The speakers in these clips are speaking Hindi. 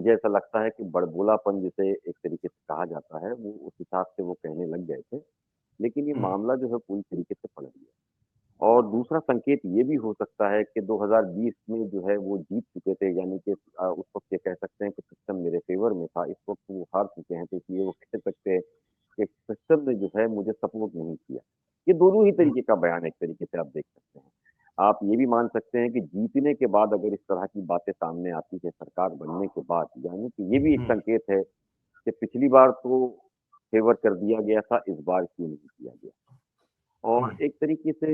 मुझे ऐसा लगता है कि बड़बोलापन जिसे एक तरीके से कहा जाता है, वो उस हिसाब से वो कहने लग गए थे। लेकिन ये हुँ, मामला जो है पूरी तरीके से पलट गया। और दूसरा संकेत ये भी हो सकता है कि 2020 में जो है वो जीत चुके थे, यानी कि उस वक़्त ये कह सकते हैं कि सिस्टम मेरे फ़ेवर में था, इस वक़्त वो हार चुके हैं, तो इसलिए वो कह सकते हैं कि सिस्टम ने जो है मुझे सपोर्ट नहीं किया। ये दोनों ही हुँ, तरीके का बयान एक तरीके से आप देख सकते हैं। आप ये भी मान सकते हैं कि जीतने के बाद अगर इस तरह की बातें सामने आती है सरकार बनने के बाद, यानी कि ये भी एक हुँ, संकेत है कि पिछली बार तो फ़ेवर कर दिया गया था, इस बार क्यों नहीं किया गया? हुँ, और एक तरीके से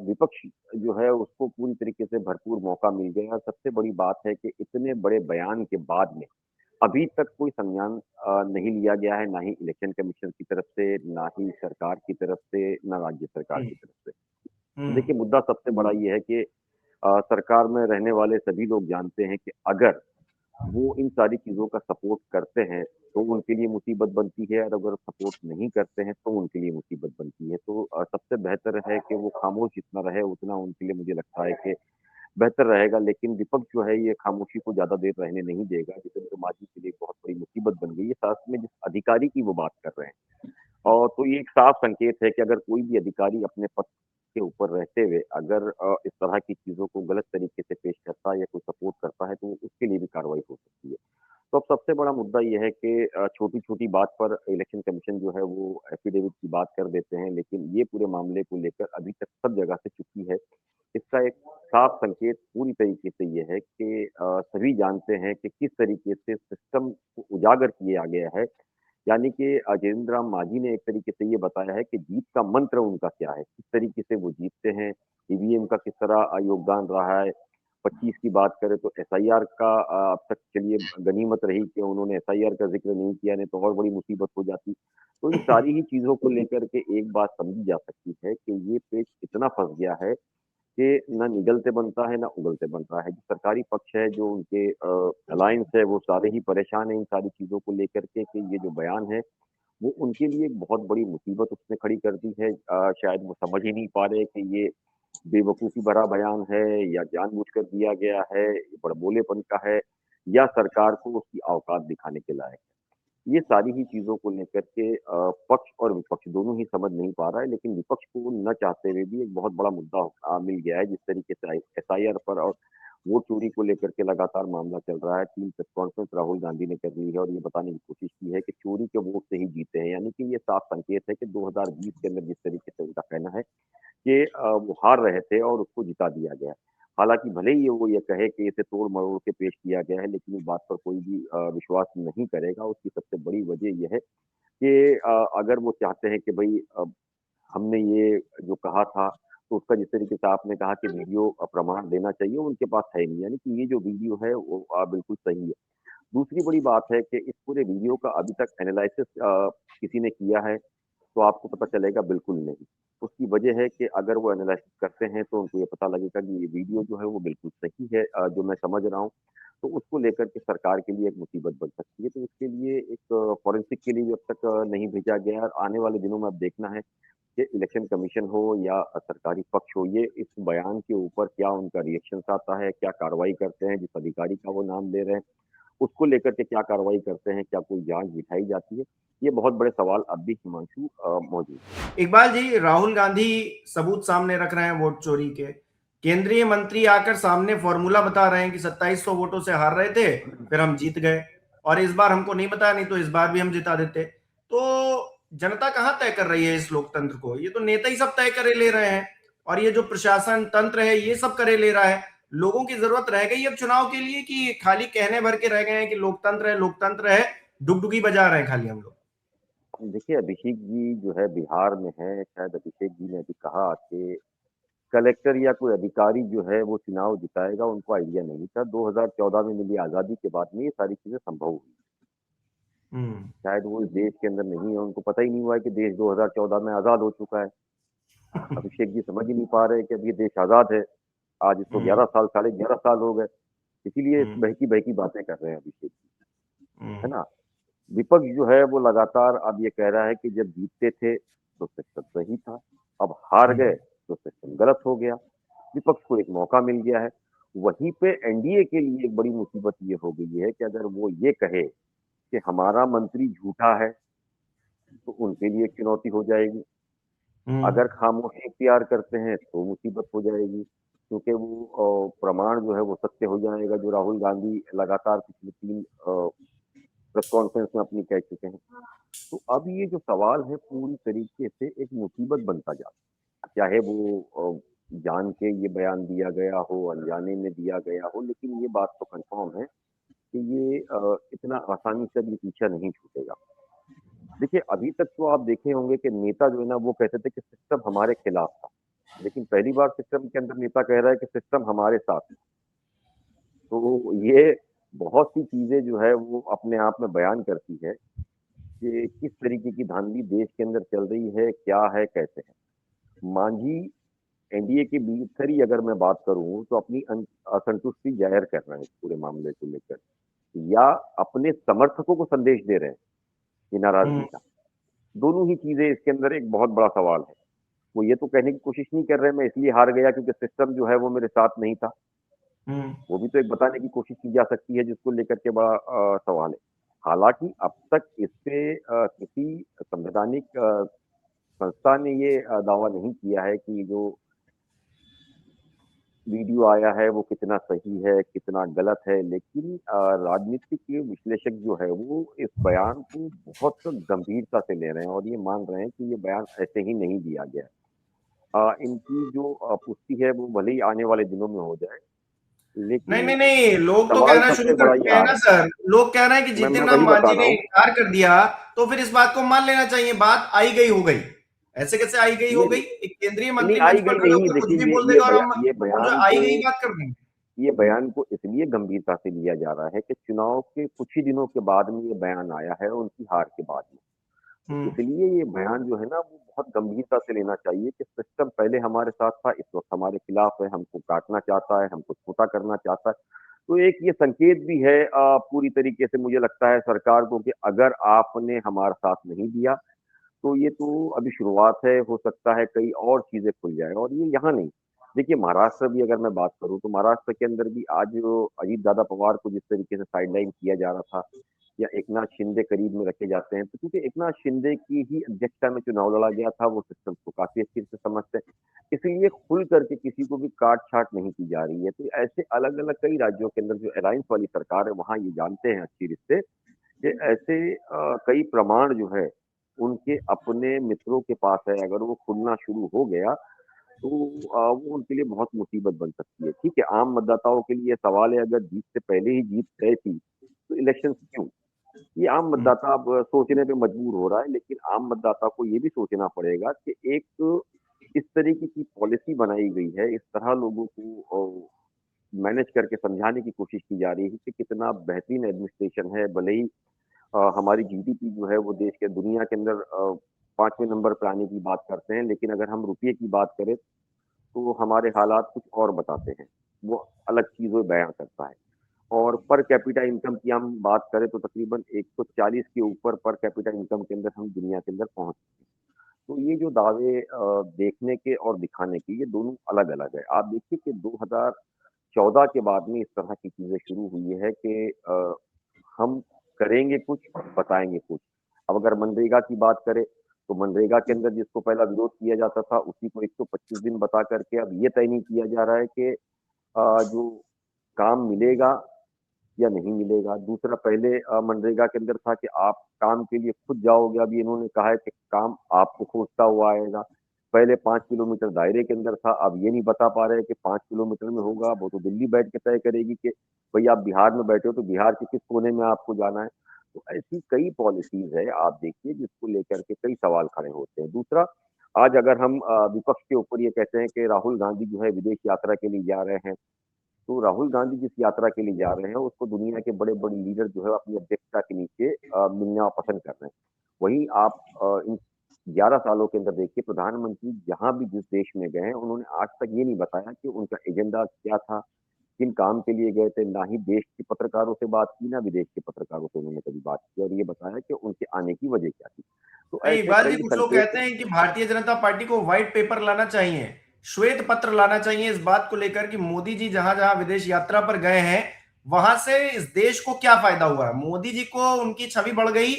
विपक्ष जो है उसको पूरी तरीके से भरपूर मौका मिल गया। सबसे बड़ी बात है कि इतने बड़े बयान के बाद में अभी तक कोई संज्ञान नहीं लिया गया है, ना ही इलेक्शन कमीशन की तरफ से, ना ही सरकार की तरफ से, ना राज्य सरकार हुँ, की तरफ से। हुँ, देखिए, मुद्दा सबसे बड़ा ये है कि सरकार में रहने वाले सभी लोग जानते हैं कि अगर वो इन सारी चीज़ों का सपोर्ट करते हैं, तो उनके लिए मुसीबत बनती है और अगर सपोर्ट नहीं करते हैं, तो उनके लिए मुसीबत बनती है। तो सबसे बेहतर है कि वो खामोश जितना रहे, उतना उनके लिए मुझे लगता है कि बेहतर रहेगा। लेकिन विपक्ष जो है, ये खामोशी को ज़्यादा देर रहने नहीं देगा। जितेंद्र मांझी के लिए बहुत बड़ी मुसीबत बन गई है, साथ में जिस अधिकारी की वो बात कर रहे हैं। और तो ये एक साफ संकेत है कि अगर कोई भी अधिकारी अपने पद के ऊपर रहते हुए अगर इस तरह की चीज़ों को गलत तरीके से पेश करता है या कोई सपोर्ट करता है, तो उसके लिए भी कार्रवाई हो सकती है। तो अब सबसे बड़ा मुद्दा ये है कि छोटी-छोटी बात पर इलेक्शन कमीशन जो है वो एफिडेविट की बात कर देते हैं, लेकिन ये पूरे मामले को लेकर अभी तक सब जगह से चुप्पी है। इसका एक साफ संकेत पूरी तरीके से ये है कि सभी जानते हैं कि किस तरीके से सिस्टम को उजागर किया गया है। यानी कि जितेंद्र राम मांझी ने एक तरीके से ये बताया है कि जीत का मंत्र उनका क्या है, किस तरीके से वो जीतते हैं, ईवीएम का किस तरह योगदान रहा है। 25 की बात करें तो एसआईआर का अब तक चलिए गनीमत रही कि उन्होंने एसआईआर का ज़िक्र नहीं किया, नहीं तो और बड़ी मुसीबत हो जाती। तो इन सारी ही चीज़ों को लेकर के एक बात समझी जा सकती है कि ये पेच इतना फँस गया है कि ना निगलते बनता है, ना उगलते बनता है। जो सरकारी पक्ष है, जो उनके अलायंस है, वो सारे ही परेशान हैं इन सारी चीज़ों को लेकर के कि ये जो बयान है, वो उनके लिए एक बहुत बड़ी मुसीबत उसने खड़ी कर दी है। शायद वो समझ ही नहीं पा रहे कि ये बेवकूफ़ी भरा बयान है या जानबूझकर दिया गया है, बड़बोलेपन का है या सरकार को उसकी औकात दिखाने के लायक है। ये सारी ही चीज़ों को लेकर के पक्ष और विपक्ष दोनों ही समझ नहीं पा रहा है, लेकिन विपक्ष को न चाहते हुए भी एक बहुत बड़ा मुद्दा मिल गया है, जिस तरीके से एसआईआर पर और वोट चोरी को लेकर के लगातार मामला चल रहा है। 3 प्रेस कॉन्फ्रेंस राहुल गांधी ने कर ली है और ये बताने की कोशिश की है कि चोरी के वोट से ही जीते हैं। यानी कि ये साफ संकेत है कि 2020 के अंदर जिस तरीके से उनका कहना है कि वो हार रहे थे और उसको जिता दिया गया। हालाँकि भले ही वो ये कहे कि इसे तोड़-मरोड़ के पेश किया गया है, लेकिन इस बात पर कोई भी विश्वास नहीं करेगा। उसकी सबसे बड़ी वजह ये है कि अगर वो चाहते हैं कि भई हमने ये जो कहा था, तो उसका जिस तरीके से आपने कहा कि वीडियो प्रमाण देना चाहिए, वो उनके पास है नहीं। यानी कि ये जो वीडियो है वो बिल्कुल सही है। दूसरी बड़ी बात है कि इस पूरे वीडियो का अभी तक एनालिसिस किसी ने किया है, तो आपको पता चलेगा बिल्कुल नहीं। उसकी वजह है कि अगर वो एनालिसिस करते हैं तो उनको ये पता लगेगा कि ये वीडियो जो है वो बिल्कुल सही है जो मैं समझ रहा हूँ। तो उसको लेकर के सरकार के लिए एक मुसीबत बन सकती है। तो इसके लिए एक फॉरेंसिक के लिए भी अब तक नहीं भेजा गया है और आने वाले दिनों में अब देखना है कि इलेक्शन कमीशन हो या सरकारी पक्ष हो, ये इस बयान के ऊपर क्या उनका रिएक्शंस आता है, क्या कार्रवाई करते हैं, जिस अधिकारी का वो नाम ले रहे हैं, उसको लेकर के क्या कार्रवाई करते हैं, क्या कोई जाँच बिठाई जाती है? ये बहुत बड़े सवाल अब भी हिमांशु मौजूद हैं। इकबाल जी, राहुल गांधी सबूत सामने रख रहे हैं वोट चोरी के। केंद्रीय मंत्री आकर सामने फॉर्मूला बता रहे हैं कि 2700 वोटों से हार रहे थे, फिर हम जीत गए और इस बार हमको नहीं बताया, नहीं तो इस बार भी हम जिता देते। तो जनता कहां तय कर रही है इस लोकतंत्र को? ये तो नेता ही सब तय करे ले रहे हैं और ये जो प्रशासन तंत्र है ये सब करे ले रहा है। लोगों की जरूरत रह गई अब चुनाव के लिए कि खाली कहने भर के रह गए हैं कि लोकतंत्र है, डुगडुगी बजा रहे हैं खाली हम लोग? देखिए, अभिषेक जी जो है बिहार में हैं, शायद अभिषेक जी ने अभी कहा कि कलेक्टर या कोई अधिकारी जो है वो चुनाव जिताएगा, उनको आइडिया नहीं था। 2014 में मिली आज़ादी के बाद में ये सारी चीज़ें संभव हुई। हम्म। शायद वो इस देश के अंदर नहीं है, उनको पता ही नहीं हुआ है कि देश 2014 में आज़ाद हो चुका है। अभिषेक जी समझ ही नहीं पा रहे हैं कि अब ये देश आज़ाद है। आज इसको हम्म। 11 साल, साढ़े 11 साल हो गए। इसीलिए हम्म। बहकी-बहकी बातें कर रहे हैं अभिषेक जी, है हम्म। ना? विपक्ष जो है वो लगातार अब ये कह रहा है कि जब जीतते थे तो सिस्टम सही था, अब हार गए हम्म। तो सिस्टम गलत हो गया। विपक्ष को एक मौका मिल गया है वहीं पे एनडीए के लिए एक बड़ी मुसीबत ये हो गई है कि अगर वो ये कहे कि हमारा मंत्री झूठा है, तो उनके लिए एक चुनौती हो जाएगी। हम्म। अगर खामोशी इख्तियार करते हैं तो मुसीबत हो जाएगी, क्योंकि वो प्रमाण जो है वो सत्य हो जाएगा, जो राहुल गांधी लगातार पिछले 3 प्रेस कॉन्फ्रेंस में अपनी कह चुके हैं। तो अब ये जो सवाल है पूरी तरीके से एक मुसीबत बनता जा रहा है। चाहे वो जान के ये बयान दिया गया हो, अनजाने में दिया गया हो, लेकिन ये बात तो कन्फर्म है कि ये इतना आसानी से अब ये पीछा नहीं छूटेगा। देखिए, अभी तक तो आप देखे होंगे कि नेता जो है ना वो कहते थे कि सिस्टम हमारे खिलाफ था, लेकिन पहली बार सिस्टम के अंदर नेता कह रहा है कि सिस्टम हमारे साथ है। तो ये बहुत सी चीजें जो है वो अपने आप में बयान करती है कि किस तरीके की धांधली देश के अंदर चल रही है, क्या है, कैसे है। मांझी एनडीए के भीतर ही अगर मैं बात करूं तो अपनी असंतुष्टि जाहिर कर रहे हैं इस पूरे मामले को लेकर, या अपने समर्थकों को संदेश दे रहे हैं ये नाराजगी हम्म। का। दोनों ही चीजें इसके अंदर एक बहुत बड़ा सवाल है। वो ये तो कहने की कोशिश नहीं कर रहे मैं इसलिए हार गया क्योंकि सिस्टम जो है वो मेरे साथ नहीं था। हम्म। वो भी तो एक बताने की कोशिश की जा सकती है जिसको लेकर के बड़ा सवाल है। हालांकि अब तक इससे किसी संवैधानिक संस्था ने ये दावा नहीं किया है कि जो वीडियो आया है वो कितना सही है, कितना गलत है, लेकिन राजनीतिक विश्लेषक जो है वो इस बयान को बहुत गंभीरता से ले रहे हैं और ये मान रहे हैं कि ये बयान ऐसे ही नहीं दिया गया है। इनकी जो पुष्टि है वो भले ही आने वाले दिनों में हो जाए, नहीं लेकिन नहीं नहीं, लोग तो सवाल कहना शुरू सबसे कर बड़ा ये चुके हैं आ ना रहा सर। लोग कह रहे हैं कि है। मैं जितिन राम वही बता मांझी रहा ने हूँ। इनकार कर दिया तो फिर इस बात को मान लेना चाहिए, बात आई गई हो गई। ऐसे कैसे आई गई हो नहीं गई? नहीं एक केंद्रीय नहीं, मंत्री आई मंच पर गई खड़े नहीं। होकर कुछ देखिए भी बोल देगा और हम ये जो बयान आई को गई बात कर देंगे। ये बयान को इसलिए गंभीरता से लिया जा रहा है कि चुनाव के कुछ ही दिनों के बाद में ये बयान आया है उनकी हार के बाद में। तो हम्म। इसलिए ये बयान जो है ना वो बहुत गंभीरता से लेना चाहिए कि सिस्टम पहले हमारे साथ था, इस वक्त हमारे खिलाफ है, हमको काटना चाहता है, हमको छोटा करना चाहता है। तो एक ये संकेत भी है पूरी तरीके से मुझे लगता है सरकार को कि अगर आपने हमारा साथ नहीं दिया तो ये तो अभी शुरुआत है, हो सकता है कई और चीजें खुल जाए। और ये यहाँ नहीं, देखिए महाराष्ट्र भी अगर मैं बात करूं तो महाराष्ट्र के अंदर भी आज जो अजीत दादा पवार को जिस तरीके से साइडलाइन किया जा रहा था या एकनाथ शिंदे करीब में रखे जाते हैं, तो क्योंकि एकनाथ शिंदे की ही अध्यक्षता में चुनाव लड़ा गया था, वो सिस्टम को काफी अच्छे से समझते हैं, इसलिए खुल करके किसी को भी काट छाट नहीं की जा रही है। तो ऐसे अलग अलग कई राज्यों के अंदर जो अलायंस वाली सरकार है वहां ये जानते हैं अच्छी रिश्ते कि ऐसे कई प्रमाण जो है उनके अपने मित्रों के पास है, अगर वो खुलना शुरू हो गया तो वो उनके लिए बहुत मुसीबत बन सकती है। ठीक है, आम मतदाताओं के लिए सवाल है, अगर जीत से पहले ही जीत तय थी तो इलेक्शन क्यों? ये आम हम्म। मतदाता अब सोचने पे मजबूर हो रहा है, लेकिन आम मतदाता को ये भी सोचना पड़ेगा कि एक इस तरीके की पॉलिसी बनाई गई है, इस तरह लोगों को मैनेज करके समझाने की कोशिश की जा रही है कि कितना बेहतरीन एडमिनिस्ट्रेशन है। भले ही हमारी जीडीपी जो है वो देश के दुनिया के अंदर 5वें नंबर पर आने की बात करते हैं, लेकिन अगर हम रुपये की बात करें तो हमारे हालात कुछ और बताते हैं। वो अलग चीज़ वो बयां करता है। और पर कैपिटा इनकम की हम बात करें तो तकरीबन 140 के ऊपर पर कैपिटा इनकम के अंदर हम दुनिया के अंदर पहुंच चुके हैं। तो ये जो दावे देखने के और दिखाने के, ये दोनों अलग अलग है। आप देखिए कि 2014 के बाद में इस तरह की चीजें शुरू हुई है कि हम करेंगे कुछ, बताएंगे कुछ। अब अगर मनरेगा की बात करें तो मनरेगा के अंदर जिसको पहला विरोध किया जाता था उसी को 125 दिन बता करके अब ये तय नहीं किया जा रहा है कि जो काम मिलेगा या नहीं मिलेगा। दूसरा, पहले मनरेगा के अंदर था कि आप काम के लिए खुद जाओगे, अभी इन्होंने कहा है कि काम आपको खोजता हुआ आएगा। पहले 5 किलोमीटर दायरे के अंदर था, अब ये नहीं बता पा रहे हैं कि 5 किलोमीटर में होगा, वो तो दिल्ली बैठ के तय करेगी कि भाई आप बिहार में बैठे हो तो बिहार के किस कोने में आपको जाना है। तो ऐसी कई पॉलिसीज है, आप देखिए, जिसको लेकर के कई सवाल खड़े होते हैं। दूसरा, आज अगर हम विपक्ष के ऊपर ये कहते हैं कि राहुल गांधी जो है विदेश यात्रा के लिए जा रहे हैं, तो राहुल गांधी जिस यात्रा के लिए जा रहे हैं उसको दुनिया के बड़े बड़े लीडर जो है अपनी अध्यक्षता के नीचे मिलना पसंद कर रहे हैं। वहीं आप इन 11 सालों के अंदर देखिए प्रधानमंत्री जहां भी जिस देश में गए हैं उन्होंने आज तक ये नहीं बताया कि उनका एजेंडा क्या था, किन काम के लिए गए थे। ना ही देश के पत्रकारों से बात की, ना विदेश के पत्रकारों से उन्होंने कभी बात की और ये बताया कि उनके आने की वजह क्या थी। तो नहीं, ऐसे इकबाल जी, कई कुछ लोग संकेत। कहते हैं कि भारतीय जनता पार्टी को व्हाइट पेपर लाना चाहिए श्वेत पत्र लाना चाहिए इस बात को लेकर कि मोदी जी जहां जहां विदेश यात्रा पर गए हैं वहां से इस देश को क्या फायदा हुआ है। मोदी जी को उनकी छवि बढ़ गई,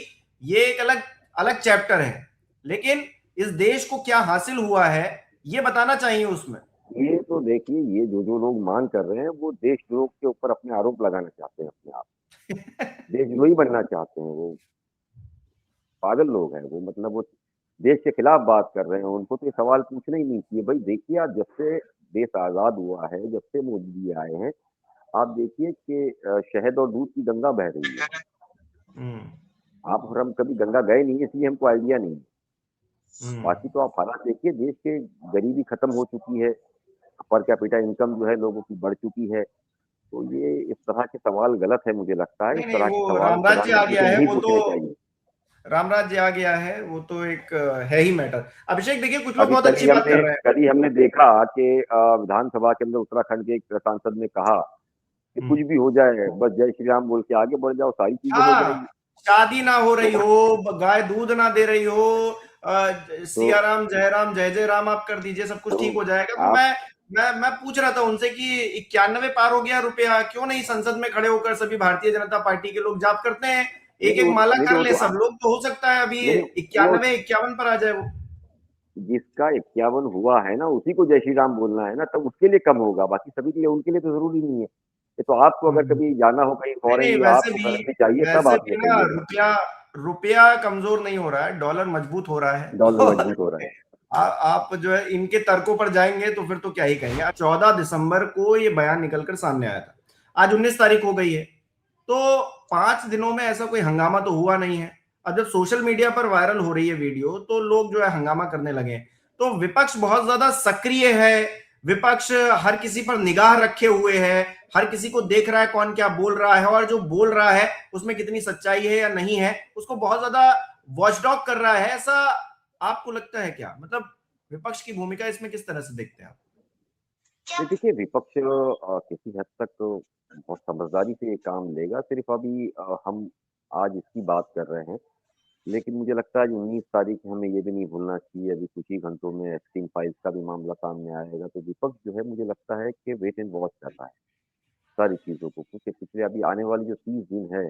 ये एक अलग अलग चैप्टर है, लेकिन इस देश को क्या हासिल हुआ है ये बताना चाहिए उसमें। ये तो देखिए, ये जो जो लोग मांग कर रहे हैं वो देशद्रोह के ऊपर अपने आरोप लगाना चाहते हैं अपने आप। देशद्रोही बनना चाहते हैं वो, पागल लोग हैं वो। मतलब वो देश के खिलाफ बात कर रहे हैं, उनको तो ये सवाल पूछना ही नहीं चाहिए। भाई देखिए, आप जब से देश आजाद हुआ है, जब से मोदी जी आए हैं, आप देखिए कि शहद और दूध की गंगा बह रही है। हम्म। आप और हम कभी गंगा गए नहीं, इसलिए हमको आइडिया नहीं है। हम्म। बाकी तो आप हालात देखिए, देश के गरीबी खत्म हो चुकी है, पर कैपिटा इनकम जो है लोगों की बढ़ चुकी है। तो ये इस तरह के सवाल गलत है, मुझे लगता है। इस नहीं नहीं, तरह के वो सवाल रामराज्य आ प्रधानमंत्री गया को है, नहीं वो तो पूछने चाहिए। रामराज्य आ गया है, वो तो एक है ही मैटर। अभिषेक देखिए, कुछ लोग अभी बहुत कल अच्छी ही बात हमने कर रहे हैं। कल ही हमने देखा कि विधानसभा के अंदर उत्तराखंड के एक सांसद ने कहा कि कुछ भी हो जाए, बस जय श्री राम बोल के आगे बढ़ जाओ, सारी चीजें हो हाँ, जाएंगी। शादी ना हो रही तो हो, गाय दूध ना दे रही हो, तो सिया राम जय जय राम आप कर दीजिए, सब कुछ तो ठीक हो जाएगा। तो आप मैं पूछ रहा था उनसे कि 91 पार हो गया रुपया, क्यों नहीं संसद में खड़े होकर सभी भारतीय जनता पार्टी के लोग जाप करते हैं, एक नहीं एक वो माला नहीं कर वो ले तो सब लोग, तो हो सकता है अभी नहीं वो 91 51 पर आ जाए वो। जिसका 51 हुआ है ना, उसी को जय श्री राम बोलना है ना, तब उसके लिए कम होगा। बाकी सभी के लिए, उनके लिए तो जरूरी नहीं है। ये तो आपको अगर हम्म। कभी जाना हो कहीं नहीं फॉरेन नहीं, या आपको करंसी चाहिए, तब वैसे आप ये भी ना कहिएगा। रुपया रुपया कमजोर नहीं हो रहा है, डॉलर मजबूत हो रहा है। डॉलर और मजबूत हो रहा है। आप जो है इनके तर्कों पर जाएंगे तो फिर तो क्या ही कहेंगे। 14 दिसंबर को ये बयान निकलकर सामने आया था, आज 19 तारीख हो गई है, तो 5 दिनों में ऐसा कोई हंगामा तो हुआ नहीं है। अब जब सोशल मीडिया पर वायरल हो रही है वीडियो तो लोग जो है हंगामा करने लगे हैं। तो विपक्ष बहुत ज्यादा सक्रिय है, विपक्ष हर किसी पर निगाह रखे हुए है, हर किसी को देख रहा है कौन क्या बोल रहा है, और जो बोल रहा है उसमें कितनी सच्चाई है या नहीं है उसको बहुत ज्यादा वॉचडॉग कर रहा है। ऐसा आपको लगता है क्या? मतलब विपक्ष की भूमिका इसमें किस तरह से देखते हैं आप? ये देखिए, विपक्ष किसी हद तक तो बहुत समझदारी से ये काम लेगा। सिर्फ अभी हम आज इसकी बात कर रहे हैं, लेकिन मुझे लगता है 19 तारीख हमें ये भी नहीं भूलना चाहिए। अभी कुछ ही घंटों में एप्स्टीन फाइल्स का भी मामला सामने आएगा। तो विपक्ष जो है, मुझे लगता है कि वेट एंड वॉच कर रहा है सारी चीजों को, क्योंकि पिछले अभी आने वाली जो 30 दिन है,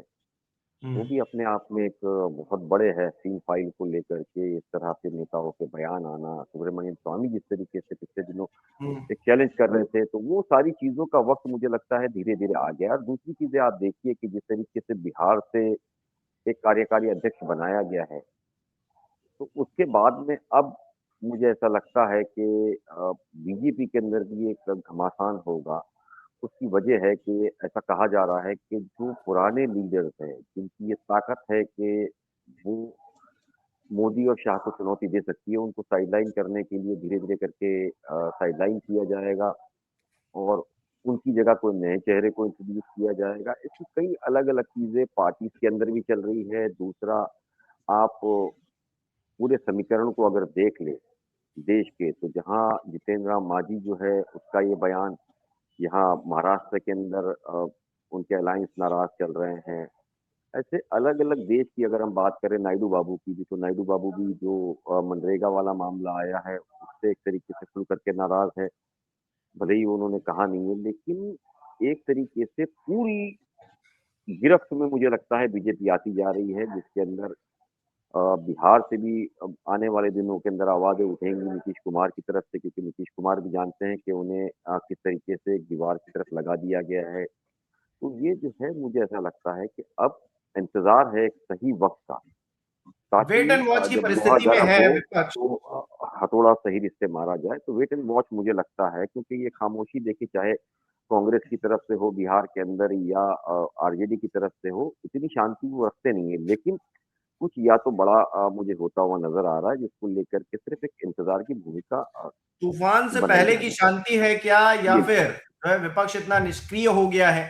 वो हम्म। भी अपने आप में एक बहुत बड़े है। एप्स्टीन फाइल को लेकर के इस तरह से नेताओं के बयान आना, सुब्रमण्यम स्वामी जिस तरीके से पिछले दिनों हम्म। एक चैलेंज कर रहे थे, तो वो सारी चीजों का वक्त मुझे लगता है धीरे धीरे आ गया। और दूसरी चीजें आप देखिए कि जिस तरीके से बिहार से एक कार्यकारी अध्यक्ष बनाया गया है, तो उसके बाद में अब मुझे ऐसा लगता है कि बीजेपी के अंदर भी एक घमासान होगा। उसकी वजह है कि ऐसा कहा जा रहा है कि जो पुराने लीडर्स हैं, जिनकी ये ताकत है कि वो मोदी और शाह को चुनौती दे सकती है, उनको साइडलाइन करने के लिए धीरे धीरे करके साइडलाइन किया जाएगा, और उनकी जगह कोई नए चेहरे को इंट्रोड्यूस किया जाएगा। इसकी कई अलग अलग चीजें पार्टी के अंदर भी चल रही है। दूसरा, आप पूरे समीकरण को अगर देख ले देश के, तो जहाँ जितेंद्र राम मांझी जो है उसका ये बयान, यहाँ महाराष्ट्र के अंदर उनके अलायंस नाराज चल रहे हैं। ऐसे अलग अलग देश की अगर हम बात करें नायडू बाबू की भी, तो नायडू बाबू भी जो मनरेगा वाला मामला आया है उससे एक तरीके से खुल करके नाराज है। भले ही उन्होंने कहा नहीं है, लेकिन एक तरीके से पूरी गिरफ्त में मुझे लगता है बीजेपी आती जा रही है, जिसके अंदर बिहार से भी अब आने वाले दिनों के अंदर आवाजें उठेंगी नीतीश कुमार की तरफ से, क्योंकि नीतीश कुमार भी जानते हैं कि उन्हें किस तरीके से एक दीवार की तरफ लगा दिया गया है। तो ये जो है, मुझे ऐसा लगता है कि अब इंतजार है एक सही वक्त का, ताकि वेट एंड वॉच की जब लोहा परिस्थिति में गर्म है हो विपक्ष। तो हथौड़ा सही रिश्ते मारा जाए। तो वेट एंड वॉच मुझे लगता है, क्योंकि ये खामोशी देखी, चाहे कांग्रेस की तरफ से हो बिहार के अंदर या आरजेडी की तरफ से हो, इतनी शांति वो रखते नहीं है। लेकिन कुछ या तो बड़ा मुझे होता हुआ नजर आ रहा है, जिसको लेकर के सिर्फ एक इंतजार की भूमिका तूफान से बनाई पहले जा की रही शांति है क्या, या है। फिर जो है विपक्ष इतना निष्क्रिय हो गया है?